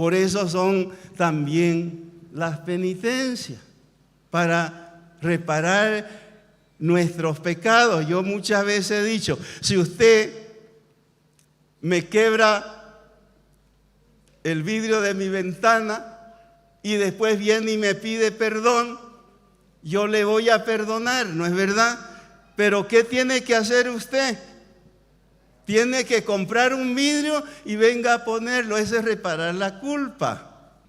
Por eso son también las penitencias, para reparar nuestros pecados. Yo muchas veces he dicho, si usted me quebra el vidrio de mi ventana y después viene y me pide perdón, yo le voy a perdonar, ¿no es verdad? Pero ¿qué tiene que hacer usted? Tiene que comprar un vidrio y venga a ponerlo. Eso es reparar la culpa.